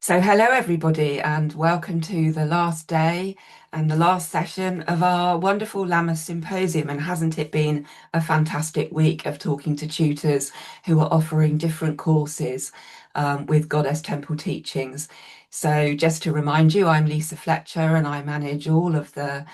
So, hello everybody, and welcome to the last day and the last session of our wonderful Lammas Symposium. And hasn't it been a fantastic week of talking to tutors who are offering different courses with Goddess Temple teachings? So, just to remind you, I'm Lisa Fletcher and I manage all of the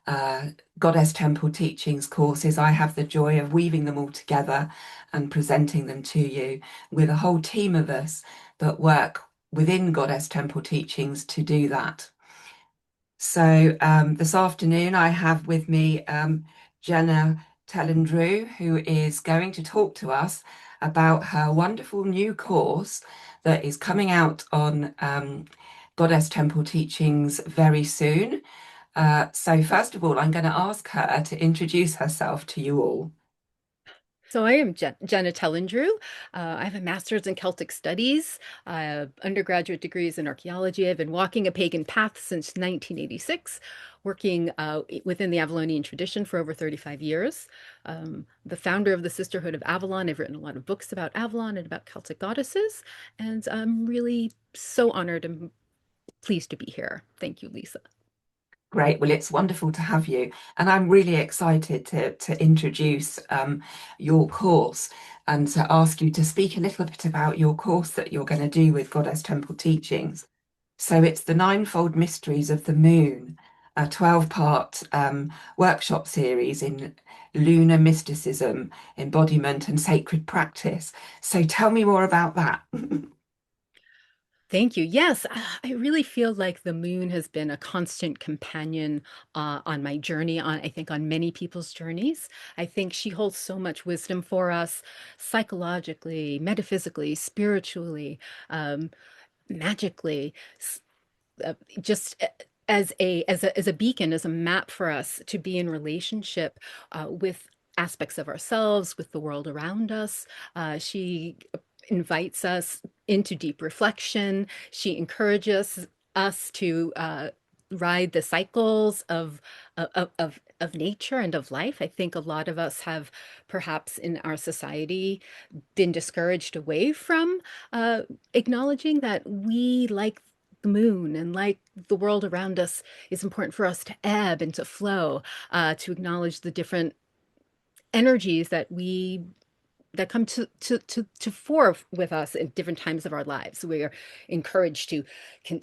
uh, Goddess Temple teachings courses. I have the joy of weaving them all together and presenting them to you with a whole team of us that work within Goddess Temple teachings to do that. So this afternoon I have with me Jenna Tellendrew, who is going to talk to us about her wonderful new course that is coming out on Goddess Temple teachings very soon. So first of all, I'm going to ask her to introduce herself to you all. So I am Jenna Tellendrew. I have a master's in Celtic Studies, undergraduate degrees in archaeology. I've been walking a pagan path since 1986, working within the Avalonian tradition for over 35 years. The founder of the Sisterhood of Avalon. I've written a lot of books about Avalon and about Celtic goddesses, and I'm really so honored and pleased to be here. Thank you, Lisa. Great. Well, it's wonderful to have you. And I'm really excited to introduce your course and to ask you to speak a little bit about your course that you're going to do with Goddess Temple Teachings. So it's the Ninefold Mysteries of the Moon, a 12-part workshop series in lunar mysticism, embodiment, and sacred practice. So tell me more about that. Thank you. Yes, I really feel like the moon has been a constant companion on my journey, I think on many people's journeys. I think she holds so much wisdom for us psychologically, metaphysically, spiritually, um, magically, just as a beacon, as a map for us to be in relationship with aspects of ourselves, with the world around us. She invites us into deep reflection. She encourages us to ride the cycles of nature and of life. I think a lot of us have perhaps in our society been discouraged away from acknowledging that we, like the moon and like the world around us, is important for us to ebb and to flow, to acknowledge the different energies that come to fore with us in different times of our lives. We are encouraged to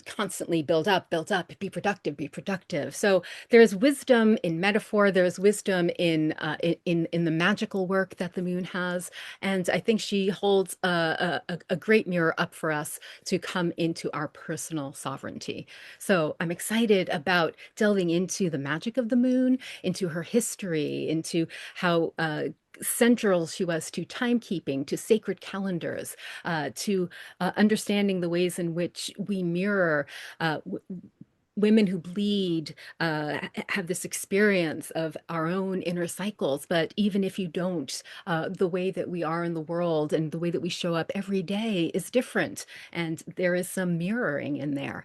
constantly build up, be productive, be productive. So there's wisdom in metaphor. There's wisdom in the magical work that the moon has, and I think she holds a great mirror up for us to come into our personal sovereignty. So I'm excited about delving into the magic of the moon, into her history, into how central she was to timekeeping, to sacred calendars, to understanding the ways in which we mirror women who bleed have this experience of our own inner cycles. But even if you don't, the way that we are in the world and the way that we show up every day is different. And there is some mirroring in there.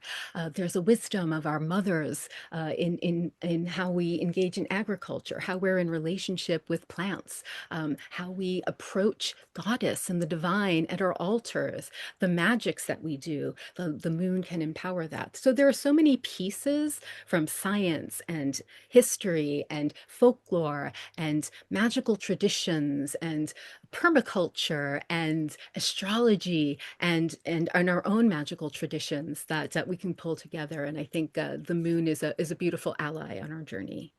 There's a wisdom of our mothers in how we engage in agriculture, how we're in relationship with plants, how we approach goddess and the divine at our altars, the magics that we do. The moon can empower that. So there are so many pieces from science and history and folklore and magical traditions and permaculture and astrology and our own magical traditions that we can pull together. And I think the moon is a beautiful ally on our journey.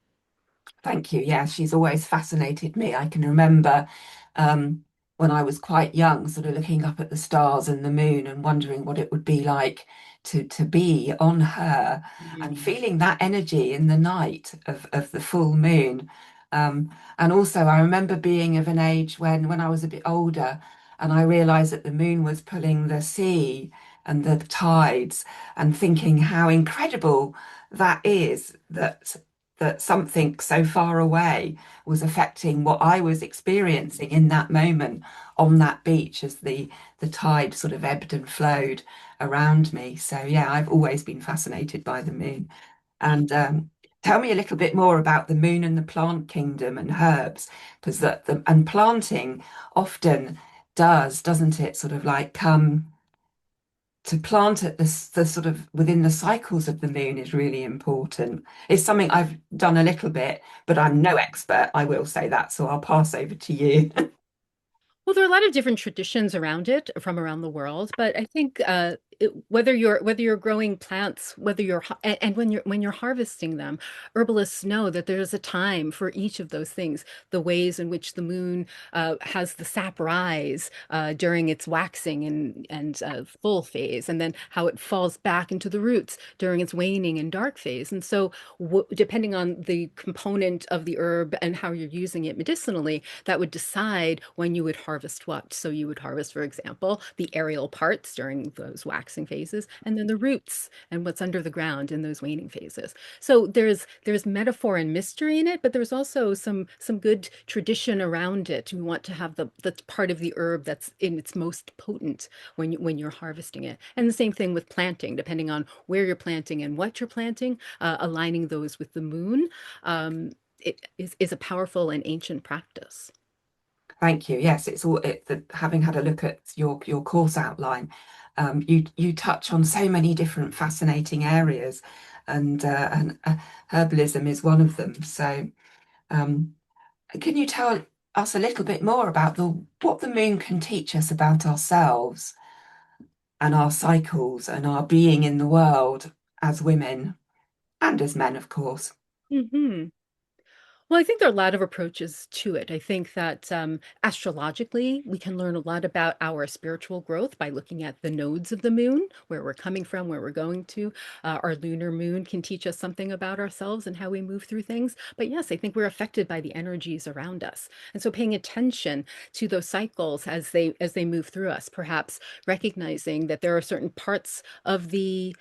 Thank you. Yeah, she's always fascinated me. I can remember um, when I was quite young, sort of looking up at the stars and the moon and wondering what it would be like to be on her and Mm. feeling that energy in the night of the full moon. And also, I remember being of an age when I was a bit older and I realized that the moon was pulling the sea and the tides and thinking how incredible that is that something so far away was affecting what I was experiencing in that moment on that beach as the tide sort of ebbed and flowed around me. So yeah, I've always been fascinated by the moon. And tell me a little bit more about the moon and the plant kingdom and herbs, because and planting often doesn't it, sort of like come to plant at the sort of within the cycles of the moon is really important. It's something I've done a little bit, but I'm no expert, I will say that. So I'll pass over to you. Well, there are a lot of different traditions around it from around the world, but I think whether you're growing plants, whether and when you're harvesting them, herbalists know that there's a time for each of those things. The ways in which the moon has the sap rise during its waxing and full phase, and then how it falls back into the roots during its waning and dark phase. And so, depending on the component of the herb and how you're using it medicinally, that would decide when you would harvest what. So you would harvest, for example, the aerial parts during those waxing phases, and then the roots and what's under the ground in those waning phases. So there's metaphor and mystery in it, but there's also some good tradition around it. We want to have the part of the herb that's in its most potent when you're harvesting it. And the same thing with planting, depending on where you're planting and what you're planting, aligning those with the moon. It is a powerful and ancient practice. Thank you. Yes, it's all having had a look at your course outline, you touch on so many different fascinating areas, and herbalism is one of them. So, um, can you tell us a little bit more about the what the moon can teach us about ourselves and our cycles and our being in the world as women and as men, of course? Hmm. Well, I think there are a lot of approaches to it. I think that astrologically, we can learn a lot about our spiritual growth by looking at the nodes of the moon, where we're coming from, where we're going to. Our lunar moon can teach us something about ourselves and how we move through things. But yes, I think we're affected by the energies around us. And so paying attention to those cycles as they move through us, perhaps recognizing that there are certain parts of the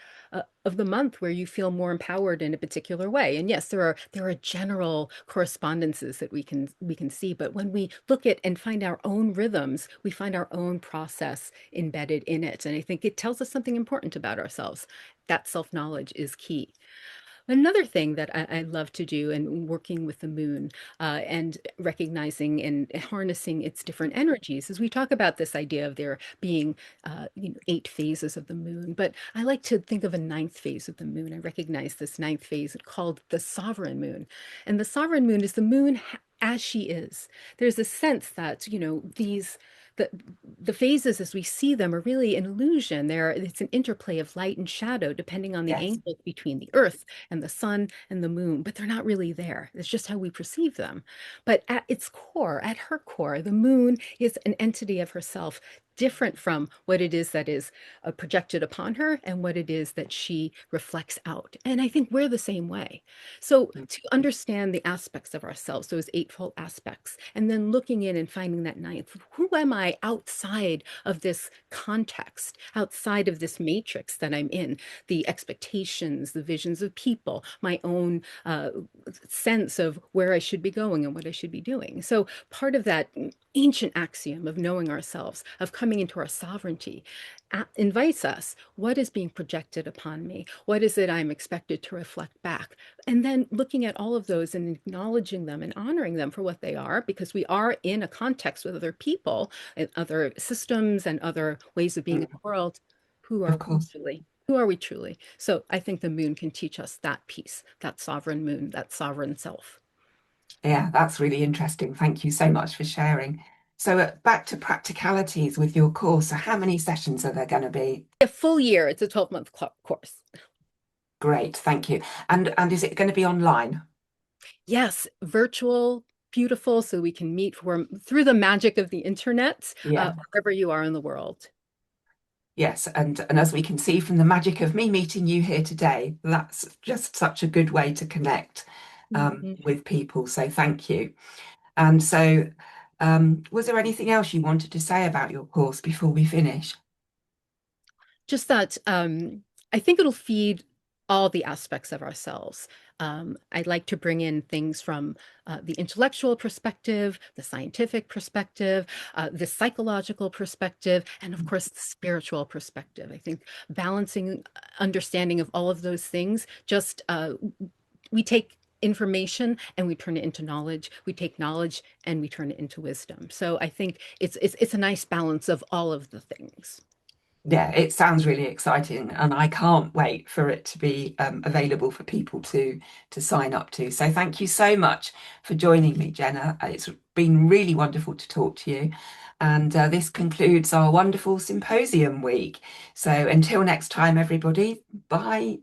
month where you feel more empowered in a particular way. And yes, there are general correspondences that we can see, but when we look at and find our own rhythms, we find our own process embedded in it. And I think it tells us something important about ourselves. That self-knowledge is key. Another thing that I love to do and working with the moon and recognizing and harnessing its different energies is we talk about this idea of there being 8 phases of the moon, but I like to think of a ninth phase of the moon. I recognize this ninth phase called the sovereign moon. And the sovereign moon is the moon as she is. There's a sense that, the the phases as we see them are really an illusion. It's an interplay of light and shadow depending on the Yes. angle between the earth and the sun and the moon, but they're not really there. It's just how we perceive them. But at its core, at her core, the moon is an entity of herself, different from what it is that is projected upon her and what it is that she reflects out. And I think we're the same way. So to understand the aspects of ourselves, those eightfold aspects, and then looking in and finding that ninth, who am I outside of this context, outside of this matrix that I'm in, the expectations, the visions of people, my own sense of where I should be going and what I should be doing. So part of that ancient axiom of knowing ourselves, of coming into our sovereignty, invites us, what is being projected upon me? What is it I'm expected to reflect back? And then looking at all of those and acknowledging them and honoring them for what they are, because we are in a context with other people and other systems and other ways of being in Mm, the world. Who of are we course. truly? Who are we truly? So I think the moon can teach us that piece, that sovereign moon, that sovereign self. Yeah, that's really interesting. Thank you so much for sharing. So, back to practicalities with your course. So, how many sessions are there going to be? A full year, it's a 12-month course. Great, thank you. And is it going to be online? Yes, virtual, beautiful, so we can meet through the magic of the internet, Yeah. wherever you are in the world. Yes, and as we can see from the magic of me meeting you here today, that's just such a good way to connect Mhm. with people. So thank you. And so, was there anything else you wanted to say about your course before we finish? Just that I think it'll feed all the aspects of ourselves. I'd like to bring in things from the intellectual perspective, the scientific perspective, the psychological perspective, and of course, the spiritual perspective. I think balancing understanding of all of those things just we take information and we turn it into knowledge. We take knowledge and we turn it into wisdom. So I think it's a nice balance of all of the things. Yeah, it sounds really exciting, and I can't wait for it to be available for people to sign up to. So thank you so much for joining me, Jenna. It's been really wonderful to talk to you. And this concludes our wonderful symposium week. So until next time, everybody, bye.